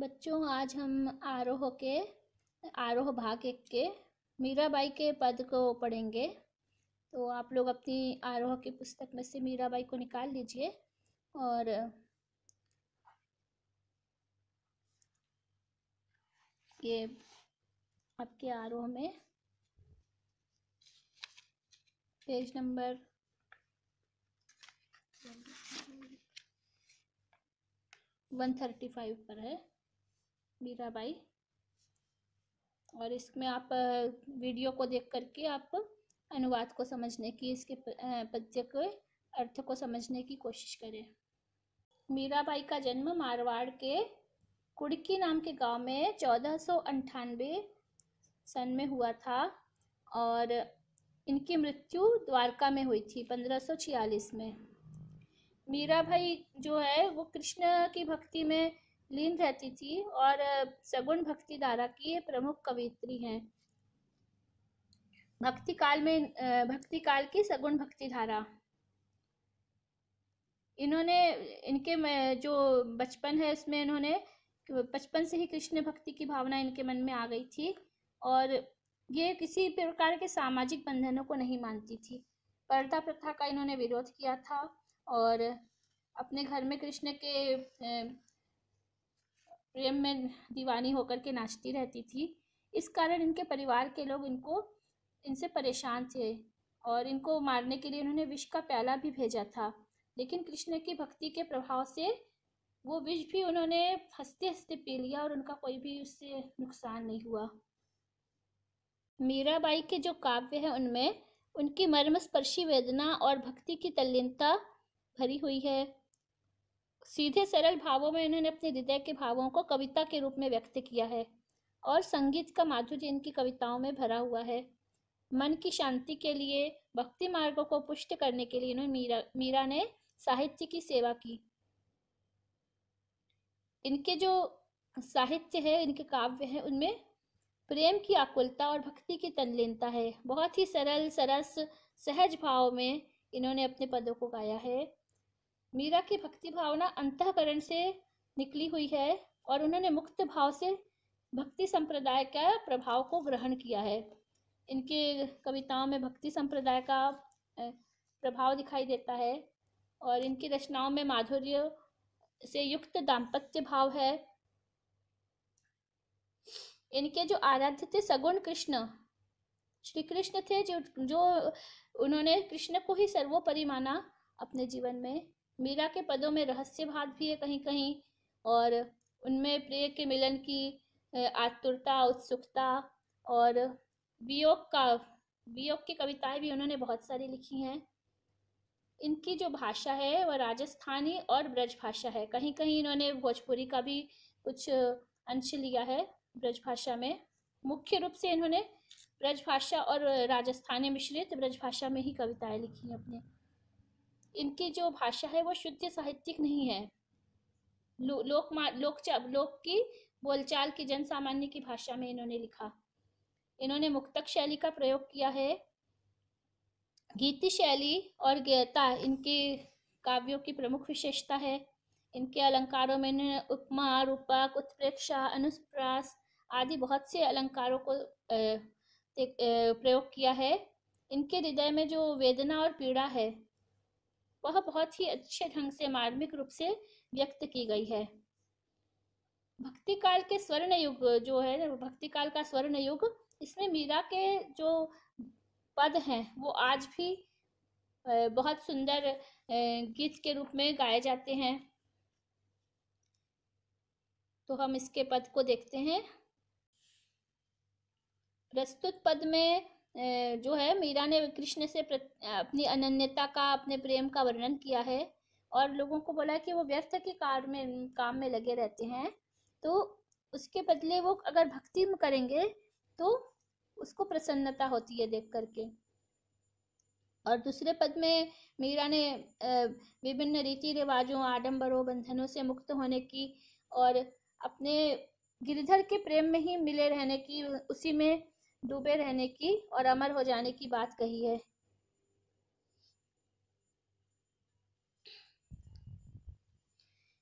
बच्चों, आज हम आरोह भाग 1 के मीराबाई के पद को पढ़ेंगे। तो आप लोग अपनी आरोह की पुस्तक में से मीराबाई को निकाल लीजिए और ये आपके आरोह में पेज नंबर 135 पर है मीराबाई। और इसमें आप वीडियो को देख करके आप अनुवाद को समझने की, इसके पद्य के अर्थ को समझने की कोशिश करें। मीराबाई का जन्म मारवाड़ के कुड़की नाम के गांव में 1498 सन में हुआ था और इनकी मृत्यु द्वारका में हुई थी 1546 में। मीराबाई जो है वो कृष्ण की भक्ति में लीन रहती थी और सगुण भक्ति धारा की प्रमुख कवयित्री हैं। भक्ति काल की सगुण भक्ति धारा, इन्होंने इनके जो बचपन है उसमें इन्होंने बचपन से ही कृष्ण भक्ति की भावना इनके मन में आ गई थी और ये किसी प्रकार के सामाजिक बंधनों को नहीं मानती थी। पर्दा प्रथा का इन्होंने विरोध किया था और अपने घर में कृष्ण के प्रेम में दीवानी होकर के नाचती रहती थी। इस कारण इनके परिवार के लोग इनसे परेशान थे और इनको मारने के लिए उन्होंने विष का प्याला भी भेजा था। लेकिन कृष्ण की भक्ति के प्रभाव से वो विष भी उन्होंने हंसते हंसते पी लिया और उनका कोई भी उससे नुकसान नहीं हुआ। मीराबाई के जो काव्य है उनमें उनकी मर्मस्पर्शी वेदना और भक्ति की तल्लीनता भरी हुई है। सीधे सरल भावों में इन्होंने अपने हृदय के भावों को कविता के रूप में व्यक्त किया है और संगीत का माधुर्य इनकी कविताओं में भरा हुआ है। मन की शांति के लिए, भक्ति मार्गों को पुष्ट करने के लिए इन्होंने मीरा ने साहित्य की सेवा की। इनके जो साहित्य है, इनके काव्य है, उनमें प्रेम की आकुलता और भक्ति की तल्लीनता है। बहुत ही सरल सरस सहज भाव में इन्होंने अपने पदों को गाया है। मीरा की भक्ति भावना अंतःकरण से निकली हुई है और उन्होंने मुक्त भाव से भक्ति संप्रदाय का प्रभाव को ग्रहण किया है। इनके कविताओं में भक्ति संप्रदाय का प्रभाव दिखाई देता है और इनकी रचनाओं में माधुर्य से युक्त दाम्पत्य भाव है। इनके जो आराध्य थे सगुण कृष्ण, श्री कृष्ण थे, जो उन्होंने कृष्ण को ही सर्वोपरि माना अपने जीवन में। मीरा के पदों में रहस्य भाव भी है कहीं कहीं और उनमें प्रिय के मिलन की आतुरता, उत्सुकता और वियोग की कविताएं भी उन्होंने बहुत सारी लिखी हैं। इनकी जो भाषा है वह राजस्थानी और ब्रज भाषा है। कहीं कहीं इन्होंने भोजपुरी का भी कुछ अंश लिया है ब्रज भाषा में। मुख्य रूप से इन्होंने ब्रज भाषा और राजस्थानी मिश्रित ब्रज भाषा में ही कविताएं लिखी हैं अपने। इनकी जो भाषा है वो शुद्ध साहित्यिक नहीं है। लोक की बोलचाल की जन सामान्य की भाषा में इन्होंने लिखा। इन्होंने मुक्तक शैली का प्रयोग किया है। गीति शैली और गीता इनके काव्यों की प्रमुख विशेषता है। इनके अलंकारों में इन्होंने उपमा, रूपक, उत्प्रेक्षा, अनुप्रास आदि बहुत से अलंकारों को प्रयोग किया है। इनके हृदय में जो वेदना और पीड़ा है वह बहुत ही अच्छे ढंग से मार्मिक रूप से व्यक्त की गई है। भक्ति काल के स्वर्ण युग जो है, भक्ति काल का स्वर्ण युग, इसमें मीरा के जो पद हैं वो आज भी बहुत सुंदर गीत के रूप में गाए जाते हैं। तो हम इसके पद को देखते हैं। प्रस्तुत पद में जो है मीरा ने कृष्ण से अपनी अनन्यता का, अपने प्रेम का वर्णन किया है और लोगों को बोला कि वो व्यर्थ के काम में लगे रहते हैं, तो उसके बदले वो अगर भक्ति में करेंगे तो उसको प्रसन्नता होती है देख करके। और दूसरे पद में मीरा ने विभिन्न रीति रिवाजों, आडंबरों, बंधनों से मुक्त होने की और अपने गिरधर के प्रेम में ही मिले रहने की, उसी में डूबे रहने की और अमर हो जाने की बात कही है।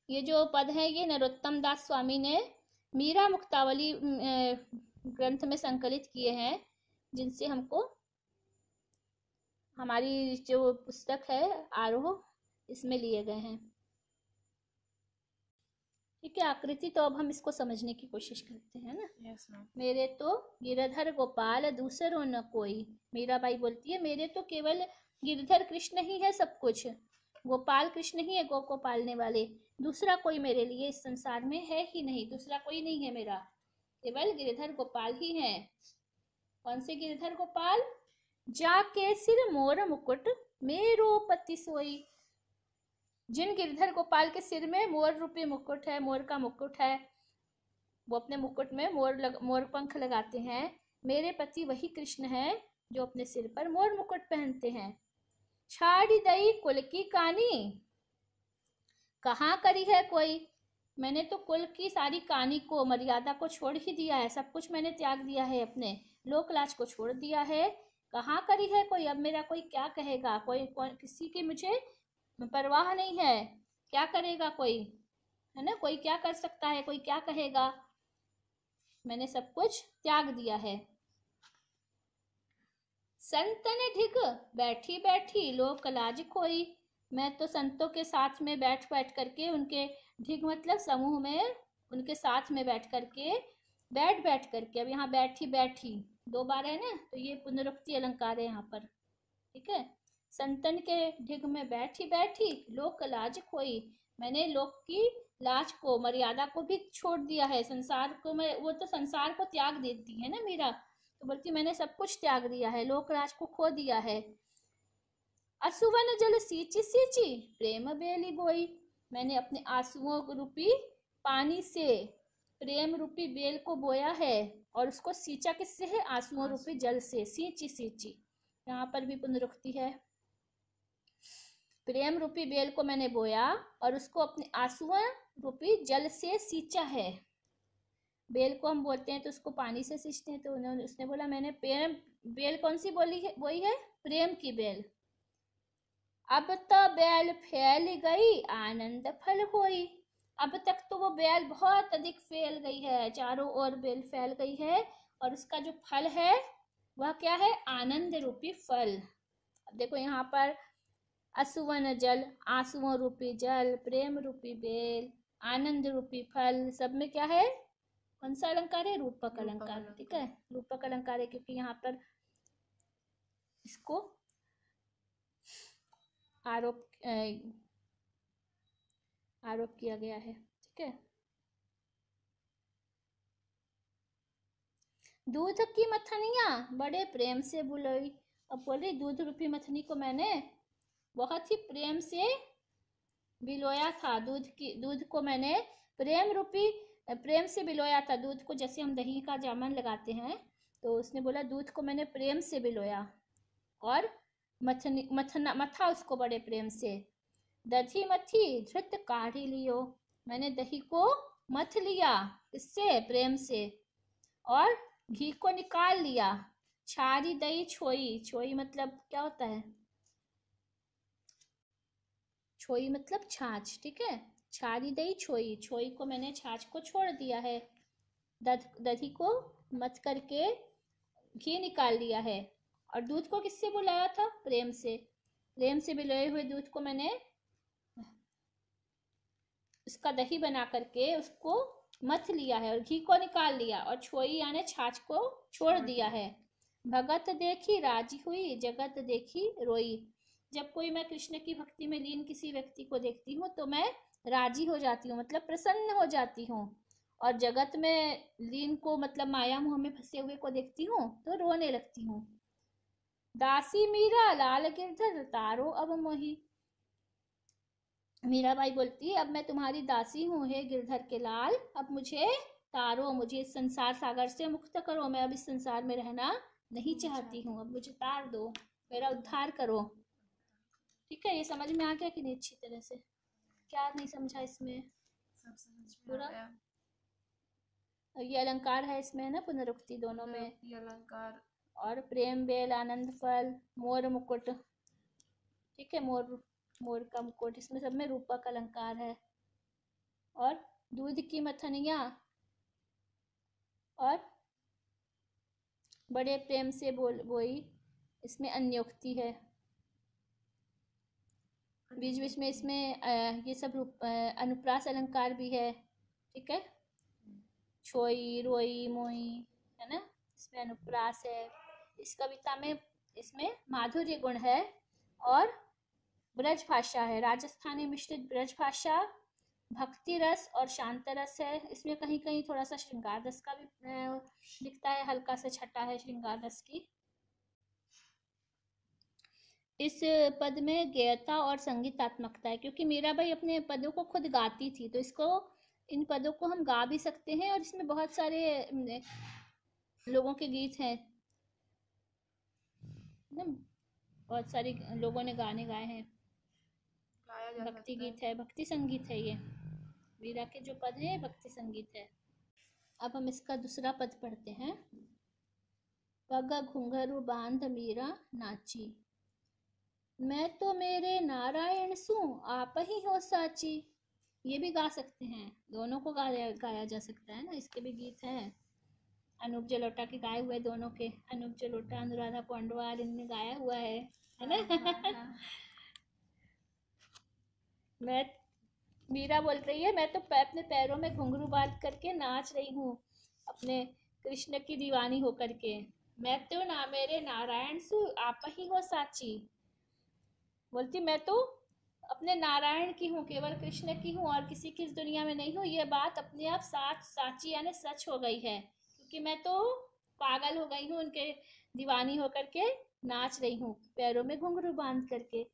ये जो पद है ये नरोत्तम दास स्वामी ने मीरा मुक्तावली ग्रंथ में संकलित किए हैं, जिनसे हमको हमारी जो पुस्तक है आरोह, इसमें लिए गए हैं। ठीक है, आकृति तो अब हम इसको समझने की कोशिश करते हैं ना। Yes ma'am. मेरे तो गिरधर गोपाल दूसरो न कोई। मीराबाई बोलती है मेरे तो केवल गिरधर कृष्ण ही है सब कुछ, गोपाल कृष्ण ही है गौ को पालने वाले, दूसरा कोई मेरे लिए इस संसार में है ही नहीं, दूसरा कोई नहीं है मेरा, केवल गिरधर गोपाल ही है। कौन से गिरधर गोपाल? जाके सिर मोर मुकुट मेरो पति सोई। जिन गिरधर गोपाल के सिर में मोर रूपी मुकुट है, मोर का मुकुट है, वो अपने मुकुट में मोर पंख लगाते हैं, मेरे पति वही कृष्ण है जो अपने सिर पर मोर मुकुट पहनते हैं। छाड़ी दई कुल की कानी, कहाँ करी है कोई, मैंने तो कुल की सारी कानी को, मर्यादा को छोड़ ही दिया है, सब कुछ मैंने त्याग दिया है, अपने लोक लाज को छोड़ दिया है, कहाँ करी है कोई, अब मेरा कोई क्या कहेगा, कोई किसी की मुझे परवाह नहीं है, क्या करेगा कोई, है ना, कोई क्या कर सकता है, कोई क्या कहेगा, मैंने सब कुछ त्याग दिया है। संतन ढिग बैठी बैठी लोक लाज खोई, मैं तो संतों के साथ में बैठ बैठ करके, उनके ढिग मतलब समूह में, उनके साथ में बैठ करके, अब यहाँ बैठी बैठी दो बार है ना, तो ये पुनरुक्ति अलंकार है यहाँ पर। ठीक है, संतन के ढिग में बैठी बैठी लोक लाज खोई, मैंने लोक की लाज को, मर्यादा को भी छोड़ दिया है, संसार को मैं, वो तो संसार को त्याग देती है ना मीरा, तो बोलती मैंने सब कुछ त्याग दिया है, लोक राज को खो दिया है। असुवन जल सींची सींची प्रेम बेली बोई, मैंने अपने आंसुओं रूपी पानी से प्रेम रूपी बेल को बोया है, और उसको सींचा किससे है, आंसुओं रूपी जल से, सींची सींची, यहाँ पर भी पुनरुक्ति है। प्रेम रूपी बेल को मैंने बोया और उसको अपने आंसुओं रूपी जल से सींचा है। बेल को हम बोलते हैं तो उसको पानी से सींचते हैं, तो उन्होंने, उसने बोला मैंने प्रेम बेल कौन सी बोली है, वही है प्रेम की बेल। अब तो बेल फैल गई आनंद फल होई, अब तक तो वो बेल बहुत अधिक फैल गई है, चारों ओर बेल फैल गई है, और उसका जो फल है वह क्या है, आनंद रूपी फल। अब देखो यहाँ पर असुवन जल, आंसुओं रूपी जल, प्रेम रूपी बेल, आनंद रूपी फल, सब में क्या है, कौन सा अलंकार है, रूपक अलंकार। ठीक है, रूपक अलंकार है, क्योंकि यहाँ पर इसको आरोप किया गया है। ठीक है, दूध की मथनिया बड़े प्रेम से बुलोई, अब बोल रही दूध रूपी मथनी को मैंने बहुत ही प्रेम से बिलोया था, दूध को मैंने प्रेम से बिलोया था, दूध को जैसे हम दही का जामन लगाते हैं, तो उसने बोला दूध को मैंने प्रेम से बिलोया, और मथा उसको बड़े प्रेम से। दधी मथी धृत काढ़ी लियो, मैंने दही को मथ लिया, इससे प्रेम से, और घी को निकाल लिया। छारी दही छोई, छोई मतलब क्या होता है, छोई मतलब छाछ। ठीक है, छारी दही छोई, छोई को मैंने छाछ को छोड़ दिया है, दही को मथ करके घी निकाल लिया है, और दूध को किससे बुलाया था, प्रेम से, प्रेम से बिलोए हुए दूध को मैंने उसका दही बना करके उसको मथ लिया है, और घी को निकाल लिया, और छोई यानी छाछ को छोड़ दिया है। भगत देखी राजी हुई जगत देखी रोई, जब कोई मैं कृष्ण की भक्ति में लीन किसी व्यक्ति को देखती हूँ तो मैं राजी हो जाती हूँ, मतलब प्रसन्न हो जाती हूँ, और जगत में लीन को मतलब माया मोह में फंसे हुए को देखती हूँ तो रोने लगती हूँ। दासी मीरा लाल गिरधर तारो अब मोही, मीराबाई बोलती है अब मैं तुम्हारी दासी हूँ हे गिरधर के लाल, अब मुझे तारो, मुझे इस संसार सागर से मुक्त करो, मैं अब इस संसार में रहना नहीं चाहती हूँ, अब मुझे तार दो, मेरा उद्धार करो। ठीक है, ये समझ में आ गया कि नहीं अच्छी तरह से, क्या नहीं समझा इसमें, सब समझ में आ गया। ये अलंकार है इसमें है ना, पुनरुक्ति दोनों में, ये अलंकार, और प्रेम बेल आनंद फल मोर मुकुट। ठीक है, मोर का मुकुट, इसमें सब में रूपक अलंकार है। और दूध की मथनिया, और बड़े प्रेम से बोई, इसमें अन्योक्ति है। बीच बीच में इसमें ये सब अनुप्रास अलंकार भी है, ठीक है। छोई, रोई, मोई, है ना, इसमें अनुप्रास है। इस कविता में इसमें माधुर्य गुण है और ब्रज भाषा है, राजस्थानी मिश्रित ब्रज भाषा, भक्ति रस और शांत रस है। इसमें कहीं कहीं थोड़ा सा श्रृंगार रस का भी दिखता है, हल्का सा छटा है श्रृंगार रस की। इस पद में गेयता और संगीतात्मकता है, क्योंकि मीराबाई अपने पदों को खुद गाती थी, तो इसको इन पदों को हम गा भी सकते हैं। और इसमें बहुत सारे लोगों के गीत हैं, बहुत सारे लोगों ने गाने गाए हैं, भक्ति गीत है, भक्ति संगीत है। ये मीरा के जो पद है भक्ति संगीत है। अब हम इसका दूसरा पद पढ़ते हैं। पग घुंघरू बांध मीरा नाची, मैं तो मेरे नारायण सू आप ही हो साची। ये भी गा सकते हैं, दोनों को गाया जा सकता है ना, इसके भी गीत हैं। अनूप जलोटा के गाए हुए, दोनों के, अनूप जलोटा, अनुराधा पौंडवाल, इनने गाया हुआ है ना। मैं, मीरा बोल रही है, मैं तो अपने पैरों में घुंघरू बांध करके नाच रही हूँ, अपने कृष्ण की दीवानी होकर के। मैं तो ना मेरे नारायण सु आप ही हो साची, बोलती मैं तो अपने नारायण की हूँ, केवल कृष्ण की हूँ और किसी की इस दुनिया में नहीं हूँ। ये बात अपने आप साची यानी सच हो गई है, क्योंकि मैं तो पागल हो गई हूँ, उनके दीवानी होकर के नाच रही हूँ, पैरों में घुंघरू बांध करके।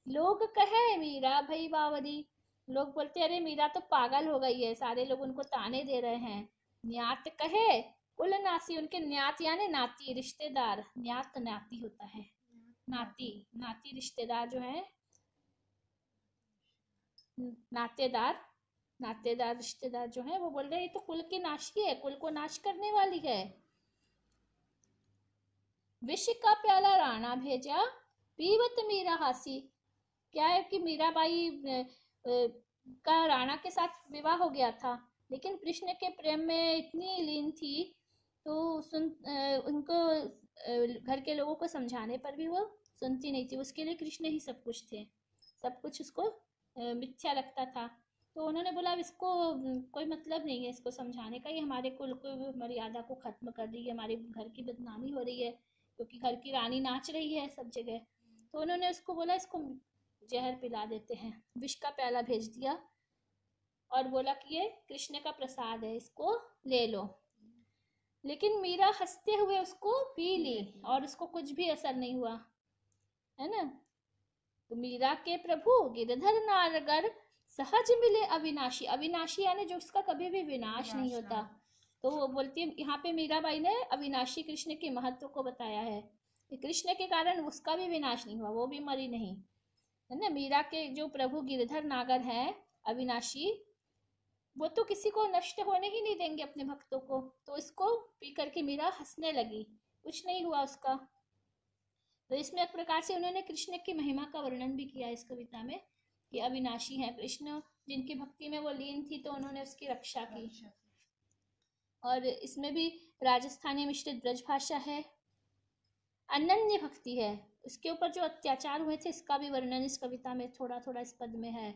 लोग कहे मीरा भई बावरी, लोग बोलते अरे मीरा तो पागल हो गई है, सारे लोग उनको ताने दे रहे हैं। न्यात कहे कुल नासी, उनके न्यात यानी नाती, रिश्तेदार, न्यात नाती होता है, नाती, नाती रिश्तेदार जो है, नातेदार, नातेदार रिश्तेदार जो है, वो बोल रहे हैं ये तो कुल की नाशी है, कुल को नाश करने वाली है। विष का प्याला राणा भेजा, पीवत मीरा हासी। क्या है कि मीराबाई का राणा के साथ विवाह हो गया था, लेकिन कृष्ण के प्रेम में इतनी लीन थी, तो उनको घर के लोगों को समझाने पर भी वो सुनती नहीं थी। उसके लिए कृष्ण ही सब कुछ थे, सब कुछ उसको मिथ्या लगता था। तो उन्होंने बोला इसको कोई मतलब नहीं है इसको समझाने का, ये हमारे कुल को मर्यादा को खत्म कर रही है, हमारे घर की बदनामी हो रही है, क्योंकि घर की रानी नाच रही है सब जगह। तो उन्होंने उसको बोला इसको जहर पिला देते हैं, विष का प्याला भेज दिया और बोला कि ये कृष्ण का प्रसाद है, इसको ले लो। लेकिन मीरा हंसते हुए उसको पी ली और उसको कुछ भी असर नहीं हुआ, है ना। तो मीरा के प्रभु गिरधर नारगर सहज मिले अविनाशी, अविनाशी यानी जो उसका कभी भी विनाश नहीं होता। तो वो बोलती है, यहाँ पे मीराबाई ने अविनाशी कृष्ण के महत्व को बताया है कि कृष्ण के कारण उसका भी विनाश नहीं हुआ, वो भी मरी नहीं, है ना। मीरा के जो प्रभु गिरधर नागर हैं अविनाशी, वो तो किसी को नष्ट होने ही नहीं देंगे अपने भक्तों को। तो इसको पी करके मीरा हंसने लगी, कुछ नहीं हुआ उसका। तो इसमें एक प्रकार से उन्होंने कृष्ण की महिमा का वर्णन भी किया इस कविता में, कि अविनाशी है कृष्ण, जिनकी भक्ति में वो लीन थी तो उन्होंने उसकी रक्षा की। और इसमें भी राजस्थानी मिश्रित ब्रज भाषा है, अनन्य भक्ति है, उसके ऊपर जो अत्याचार हुए थे इसका भी वर्णन इस कविता में थोड़ा थोड़ा इस पद में है।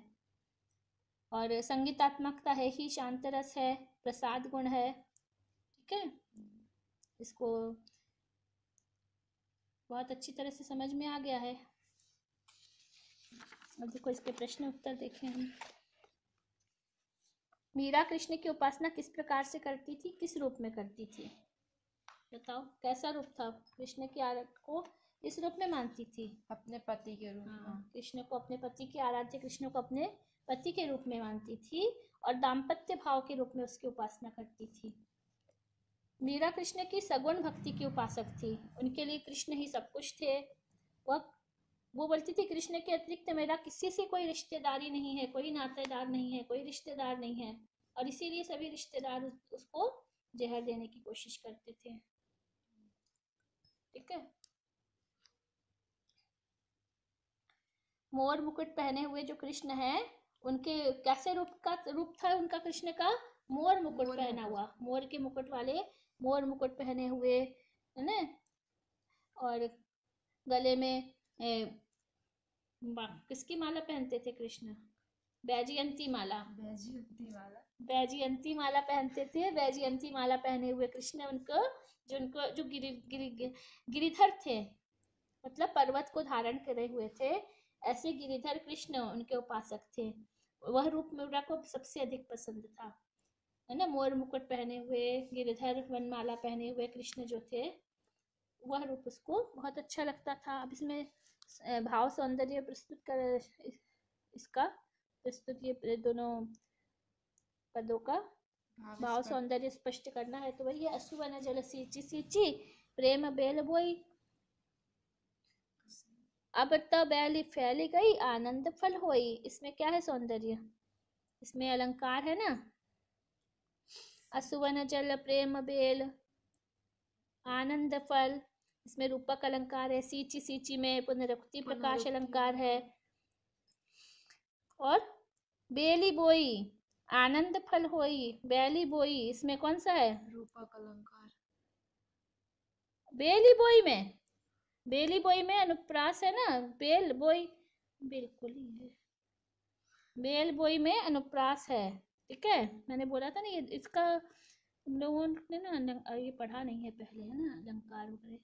और संगीतात्मकता है ही, शांत रस है, प्रसाद गुण है, ठीक है। इसको बहुत अच्छी तरह से समझ में आ गया है। अब देखो इसके प्रश्न उत्तर देखें हम। मीरा कृष्ण की उपासना किस प्रकार से करती थी, किस रूप में करती थी, बताओ कैसा रूप था? कृष्ण की आराध्य को किस रूप में मानती थी? अपने पति के रूप में। कृष्ण को अपने पति की आराध्य, कृष्ण को अपने पति के रूप में मानती थी और दाम्पत्य भाव के रूप में उसकी उपासना करती थी। मीरा कृष्ण की सगुण भक्ति की उपासक थी, उनके लिए कृष्ण ही सब कुछ थे। वो बोलती थी कृष्ण के अतिरिक्त मेरा किसी से कोई रिश्तेदारी नहीं है, कोई नातेदार नहीं है, कोई रिश्तेदार नहीं है, और इसीलिए सभी रिश्तेदार उसको जहर देने की कोशिश करते थे, ठीक है। मोर मुकुट पहने हुए जो कृष्ण है, उनके कैसे रूप था उनका? कृष्ण का मोर मुकुट पहना हुआ, मोर के मुकुट वाले मोर मुकुट पहने हुए, है ना, और गले में किसकी माला पहनते थे कृष्ण? बैजयंती माला। वैजयंती माला। बैजयंती माला पहनते थे। बैजयंती माला पहने हुए कृष्ण, उनको जो गिरिधर थे, मतलब पर्वत को धारण करे हुए थे, ऐसे गिरिधर कृष्ण उनके उपासक थे। वह रूप मीरा को सबसे अधिक पसंद था, है ना। मोर मुकुट पहने हुए, गिरिधर वनमाला पहने हुए कृष्ण जो थे, वह रूप उसको बहुत अच्छा लगता था। अब इसमें भाव सौंदर्य प्रस्तुत कर, इसका प्रस्तुत ये दोनों पदों का भाव सौंदर्य स्पष्ट करना है। तो वही असुवन जल सींची सींची, प्रेम बेल बोई। अब तो बैली फैली गई, आनंद फल होई। इसमें क्या है सौंदर्य? इसमें अलंकार है ना। असुवन जल प्रेम बेल आनंद फल, इसमें रूपक अलंकार है। सींची सींची में पुनरुक्ति प्रकाश अलंकार है। और बेली बोई, आनंद फल होई। बेली बोई, इसमें कौन सा है? रूपक अलंकार। बेली बोई में अनुप्रास है ना। बेल बोई बिल्कुल ही है। बेल बोई में अनुप्रास है, ठीक है। मैंने बोला था ना, ये इसका तुम लोगों ने ना ये पढ़ा नहीं है पहले, है ना, अलंकार वगैरह।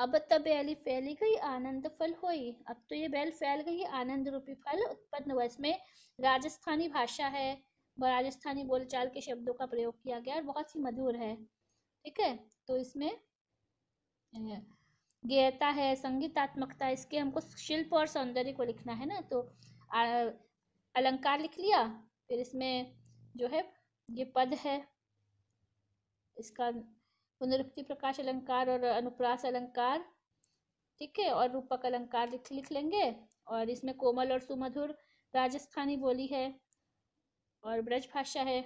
अब तब बेली फैली गई, आनंद फल होई। अब तो ये बेल फैल गई, आनंद रूपी फल उत्पन्न हुआ। इसमें राजस्थानी भाषा है, राजस्थानी बोलचाल के शब्दों का प्रयोग किया गया और बहुत ही मधुर है, ठीक है। तो इसमें गेयता है, संगीतात्मकता, इसके हमको शिल्प और सौंदर्य को लिखना है ना। तो अलंकार लिख लिया, फिर इसमें जो है ये पद है, इसका पुनरुक्ति प्रकाश अलंकार और अनुप्रास अलंकार, ठीक है। और रूपक अलंकार लिख लेंगे। और इसमें कोमल और सुमधुर राजस्थानी बोली है और ब्रज भाषा है।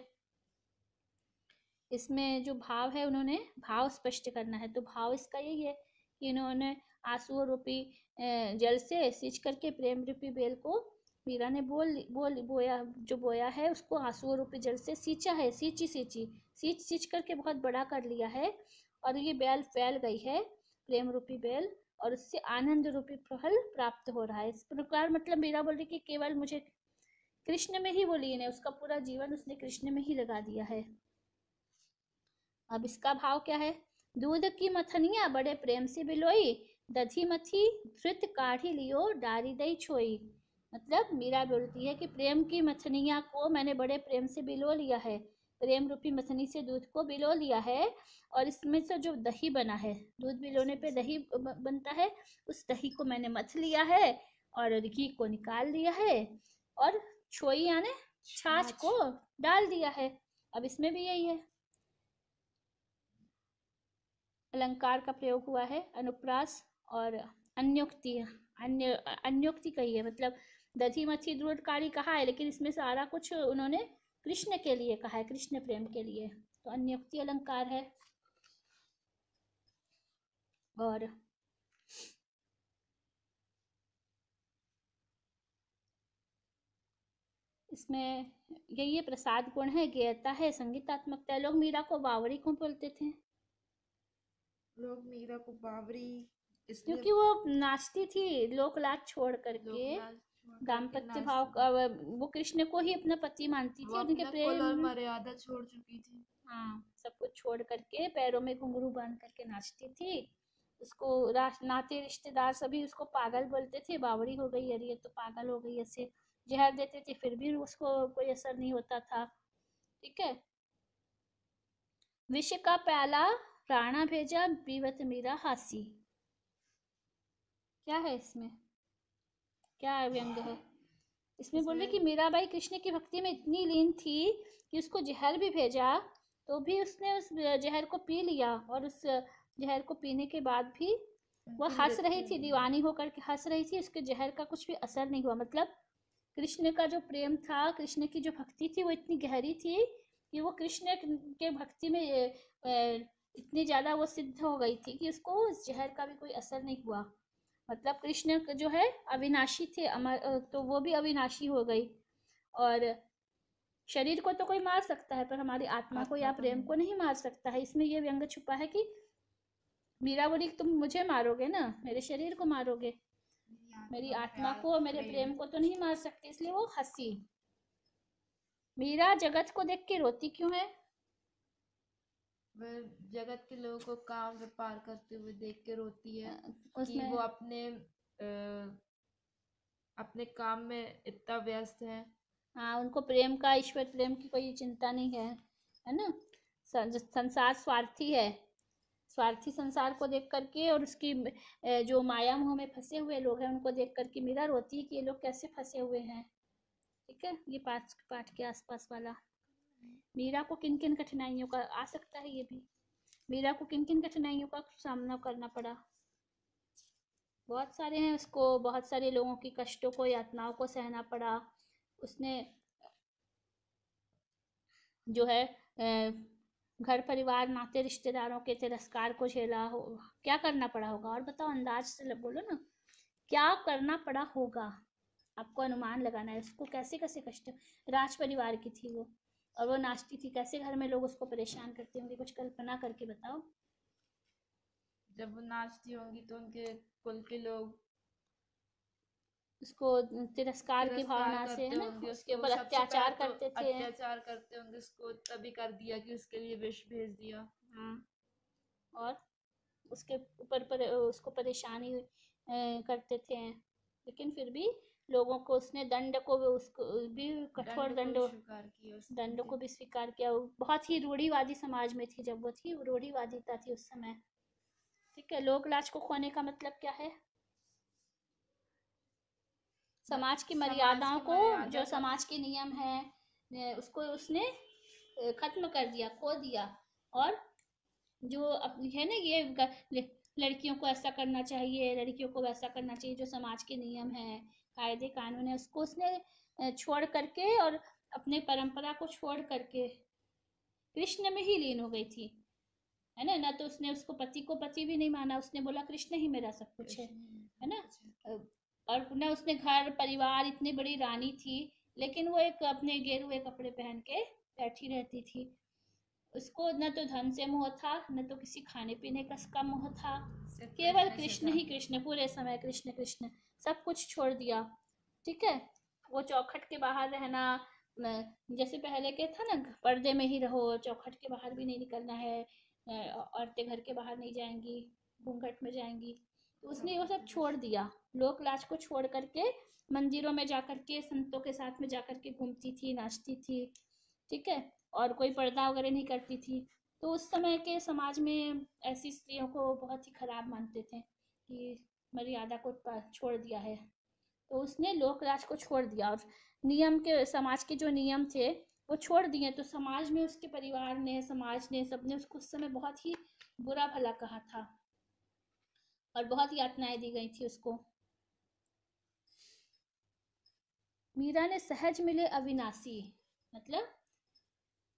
इसमें जो भाव है, उन्होंने भाव स्पष्ट करना है। तो भाव इसका यही है कि इन्होंने आंसुओं रूपी जल से सींच करके प्रेम रूपी बेल को मीरा ने बोया है, उसको आंसुओं रूपी जल से सींचा है। सींच करके बहुत बड़ा कर लिया है, और ये बेल फैल गई है, प्रेम रूपी बेल, और उससे आनंद रूपी फल प्राप्त हो रहा है। इस प्रकार मतलब मीरा बोल रही कि केवल मुझे कृष्ण में ही वो लीन है, उसका पूरा जीवन उसने कृष्ण में ही लगा दिया है। अब इसका भाव क्या है? दूध की मथनिया बड़े प्रेम से बिलोई, दधी मथी धृत काढ़ी लियो डारी दई छोई। मतलब मीरा बोलती है कि प्रेम की मथनिया को मैंने बड़े प्रेम से बिलो लिया है, प्रेम रूपी मथनी से दूध को बिलो लिया है, और इसमें से जो दही बना है, दूध बिलोने पे दही बनता है, उस दही को मैंने मथ लिया है और घी को निकाल लिया है, और छोई यानी छाछ को डाल दिया है। अब इसमें भी यही है, अलंकार का प्रयोग हुआ है, अनुप्रास और अन्योक्ति कही है। मतलब दधी मथी दूध काढ़ी कहा है, लेकिन इसमें सारा कुछ उन्होंने कृष्ण के लिए कहा है, कृष्ण प्रेम के लिए। तो अन्योक्ति अलंकार है। और इसमें यही प्रसाद गुण है, गेयता है, संगीतात्मकता है। लोग मीरा को बावरी क्यों बोलते थे? लोग मीरा को बावरी क्योंकि वो नाचती थी लोकलाज छोड़ करके, दाम्पत्य भाव, वो कृष्ण को ही अपना पति मानती थी, उनके प्रेम और मर्यादा छोड़ चुकी थी। हाँ, सब कुछ छोड़ करके पैरों में घुंघरू बांध करके नाचती थी। उसको नाते रिश्तेदार सभी उसको पागल बोलते थे, बावड़ी हो गई, अरे ये तो पागल हो गई, ऐसे जहर देते थे, फिर भी उसको कोई असर नहीं होता था, ठीक है। विष का प्याला राणा भेजा, पीवत मीरा हासी। क्या है इसमें, क्या व्यंग है? इसमें बोल रहे कि मीराबाई कृष्ण की भक्ति में इतनी लीन थी कि उसको जहर भी भेजा तो भी उसने उस जहर को पी लिया, और उस जहर को पीने के बाद भी वह हंस रही थी, दीवानी होकर के हंस रही थी, उसके जहर का कुछ भी असर नहीं हुआ। मतलब कृष्ण का जो प्रेम था, कृष्ण की जो भक्ति थी, वो इतनी गहरी थी कि वो कृष्ण के भक्ति में इतनी ज़्यादा वो सिद्ध हो गई थी कि उसको उस जहर का भी कोई असर नहीं हुआ। मतलब कृष्ण जो है अविनाशी थे, अमर, तो वो भी अविनाशी हो गई। और शरीर को तो कोई मार सकता है, पर हमारी आत्मा को या प्रेम को नहीं मार सकता है। इसमें ये व्यंग छुपा है कि मीरा बोली तुम मुझे मारोगे ना, मेरे शरीर को मारोगे, मेरी आत्मा को, मेरे प्रेम को तो नहीं मार सकते। इसलिए वो हंसी। मीरा जगत को देख के रोती क्यों है? वह जगत के लोगों को काम व्यापार करते हुए देख के रोती है कि उसमें वो अपने काम में इतना व्यस्त है। हाँ, उनको प्रेम का, ईश्वर प्रेम की कोई चिंता नहीं है ना। संसार स्वार्थी है। स्वार्थी संसार को देख करके और उसकी जो माया मोह में फंसे हुए लोग हैं उनको देख करके मीरा रोती है कि ये लोग कैसे फंसे हुए हैं। ठीक है, ये पाठ के आसपास वाला। मीरा को किन किन कठिनाइयों का आ सकता है ये भी। मीरा को किन किन कठिनाइयों का सामना करना पड़ा? बहुत सारे हैं। उसको बहुत सारे लोगों की कष्टों को, यातनाओं को सहना पड़ा। उसने जो है घर परिवार, नाते रिश्तेदारों के तिरस्कार को झेला हो। क्या करना पड़ा होगा? और बताओ, अंदाज से बोलो ना, क्या करना पड़ा होगा? आपको अनुमान लगाना है। उसको कैसे कैसे कष्ट। राज परिवार की थी वो, और वो नाचती थी। कैसे घर में लोग उसको परेशान करते होंगे, कुछ कल्पना करके बताओ। जब वो नाचती होंगी तो उनके कुल के लोग उसको तिरस्कार की भावना से, है ना, उसके ऊपर अत्याचार करते थे। अत्याचार करते होंगे। उसको तभी कर दिया कि उसके लिए विष भेज दिया। हाँ, और उसके ऊपर उसको परेशानी करते थे। लेकिन फिर भी लोगों को उसने दंड को भी, उसको भी कठोर दंड को भी स्वीकार किया। बहुत ही रूढ़िवादी समाज में थी जब वो थी, रूढ़िवादिता थी उस समय। ठीक है, लोक लाज को खोने का मतलब क्या है? समाज की मर्यादाओं को, जो समाज के नियम है उसको उसने खत्म कर दिया, खो दिया। और जो है ना, ये लड़कियों को ऐसा करना चाहिए, लड़कियों को वैसा करना चाहिए, जो समाज के नियम है, कायदे कानून है, उसको उसने छोड़ करके और अपने परंपरा को छोड़ करके कृष्ण में ही लीन हो गई थी, है ना। ना तो उसने उसको पति को पति भी नहीं माना, उसने बोला कृष्ण ही मेरा सब कुछ है ना। और ना उसने घर परिवार, इतनी बड़ी रानी थी, लेकिन वो एक अपने गेरुए कपड़े पहन के बैठी रहती थी। उसको न तो धन से मोह था, न तो किसी खाने पीने का मोह था। केवल कृष्ण ही कृष्ण, पूरे समय कृष्ण कृष्ण, सब कुछ छोड़ दिया। ठीक है, वो चौखट के बाहर रहना, जैसे पहले के था ना, पर्दे में ही रहो, चौखट के बाहर भी नहीं निकलना है, औरतें घर के बाहर नहीं जाएंगी, घूंघट में जाएंगी। तो उसने वो सब छोड़ दिया। लोक लाज को छोड़ करके मंदिरों में जाकर के, संतों के साथ में जाकर के घूमती थी, नाचती थी। ठीक है, और कोई पर्दा वगैरह नहीं करती थी। तो उस समय के समाज में ऐसी स्त्रियों को बहुत ही खराब मानते थे कि मर्यादा को छोड़ दिया है। तो उसने लोकराज को छोड़ दिया और नियम के, समाज के जो नियम थे वो छोड़ दिए। तो समाज में, उसके परिवार ने, समाज ने, सबने उसको उस समय बहुत ही बुरा भला कहा था और बहुत यातनाएं दी गई थी उसको। मीरा ने सहज मिले अविनाशी, मतलब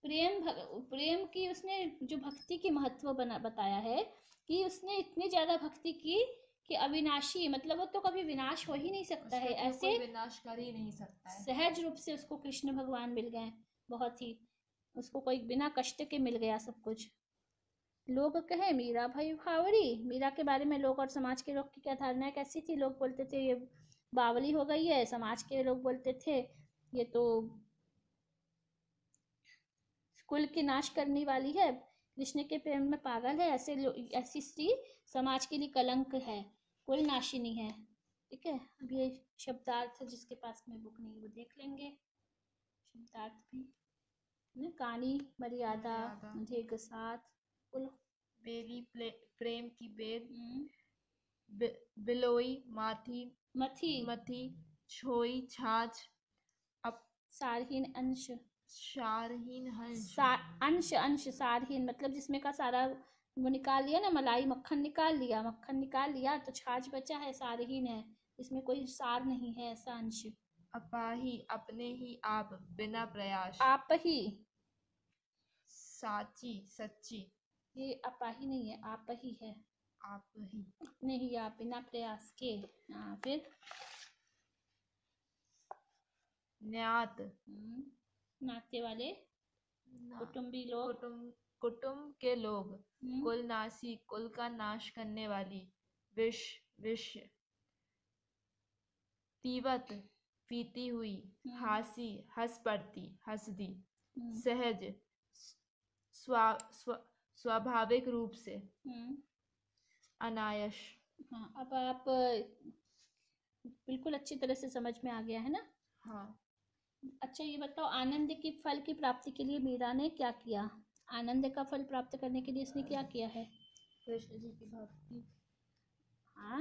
प्रेम की उसने जो भक्ति की महत्व बताया है कि उसने इतनी ज्यादा भक्ति की कि अविनाशी, मतलब वो तो कभी विनाश हो ही नहीं सकता है। ऐसे विनाश कर ही नहीं सकता है। सहज रूप से उसको कृष्ण भगवान मिल गए, बहुत ही, उसको कोई बिना कष्ट के मिल गया सब कुछ। लोग कहे मीरा भाई भावरी, मीरा के बारे में लोग और समाज के लोग की क्या धारणा कैसी थी? लोग बोलते थे ये बावली हो गई है, समाज के लोग बोलते थे ये तो कुल की नाश करने वाली है, कृष्ण के प्रेम में पागल है। ऐसी स्त्री समाज के लिए कलंक है, कुल नाशिनी है। ठीक है, अब ये शब्दार्थ जिसके पास में बुक नहीं वो देख लेंगे। शब्दार्थ भी कानी मर्यादा, अधिक साथ, बोलो। बेली प्रेम की बेद, बिलोई माथी मथी, मथी छोई छाछ, अब सारहीन अंश, सारहीन हंस, अंश अंश सारहीन, मतलब जिसमें का सारा वो निकाल लिया ना, मलाई मक्खन निकाल लिया, मक्खन निकाल लिया तो छाछ बचा है, सारहीन है, इसमें कोई सार नहीं है, ऐसा अंश। अपाही अपने ही आप, बिना प्रयास, आप ही, साची सच्ची, ये अपाही नहीं है, आप ही है, आप ही, अपने ही आप, बिना प्रयास के। हाँ, फिर न्यात नाते वाले, कुटुंबी लोग। कुटुंब के लोग, हम्म। कुल नासी, कुल का नाश करने वाली, विष, विष, तीवत, पीती हुई, हासी, हंस पड़ती, हंसदी, सहज, स्वाभाविक रूप से, अनायश। हाँ, अब आप बिल्कुल अच्छी तरह से समझ में आ गया है ना? हाँ। अच्छा, ये बताओ, आनंद की फल की प्राप्ति के लिए मीरा ने क्या किया? आनंद का फल प्राप्त करने के लिए इसने क्या किया है? कृष्ण जी की भक्ति। हाँ,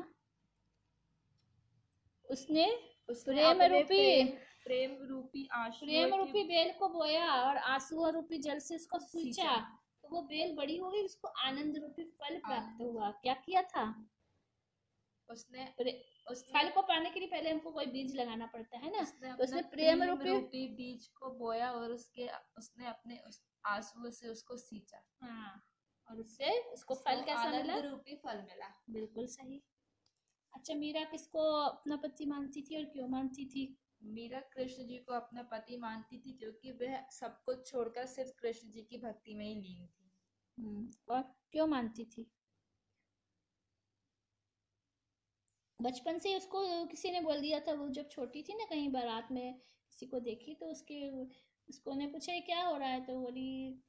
उसने प्रेम रूपी प्रेम रूपी बेल को बोया और आंसुओं रूपी जल से उसको सींचा, तो वो बेल बड़ी हो गई, उसको आनंद रूपी फल प्राप्त हुआ। क्या किया था उसने? फल को पाने के लिए पहले हमको कोई बीज लगाना पड़ता है ना, तो उसने प्रेम रूपी बीज को बोया और उसने अपने आंसुओं से उसको सींचा। हाँ, और उससे उसको फल कैसा मिला? आनंद रूपी फल मिला। बिल्कुल सही। अच्छा, मीरा किसको अपना पति मानती थी और क्यों मानती थी? मीरा कृष्ण जी को अपना पति मानती थी क्योंकि वह सब कुछ छोड़कर सिर्फ कृष्ण जी की भक्ति में ही लीन थी। और क्यों मानती थी? बचपन से उसको किसी ने बोल दिया था, वो जब छोटी थी ना, कहीं बारात में किसी को देखी तो उसको ने पूछा ये क्या हो रहा है, तो बोली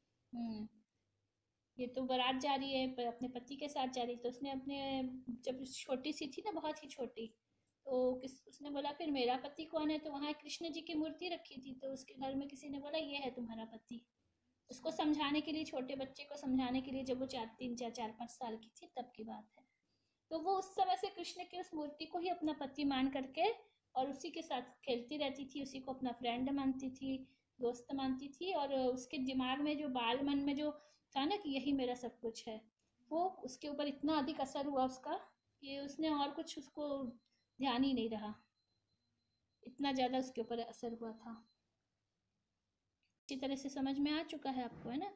ये तो बारात जा रही है, अपने पति के साथ जा रही। तो उसने अपने, जब छोटी सी थी ना, बहुत ही छोटी, तो उसने बोला फिर मेरा पति कौन है? तो वहाँ कृष्ण जी की मूर्ति रखी थी, तो उसके घर में किसी ने बोला ये है तुम्हारा पति। उसको समझाने के लिए, छोटे बच्चे को समझाने के लिए, जब वो 4-5 साल की थी तब की बात है। तो वो उस समय से कृष्ण की उस मूर्ति को ही अपना पति मान करके और उसी के साथ खेलती रहती थी, उसी को अपना फ्रेंड मानती थी, दोस्त मानती थी। और उसके दिमाग में जो बाल मन में जो था ना कि यही मेरा सब कुछ है, वो उसके ऊपर इतना अधिक असर हुआ उसका कि उसने और कुछ उसको ध्यान ही नहीं रहा, इतना ज़्यादा उसके ऊपर असर हुआ था। अच्छी तरह से समझ में आ चुका है आपको, है ना?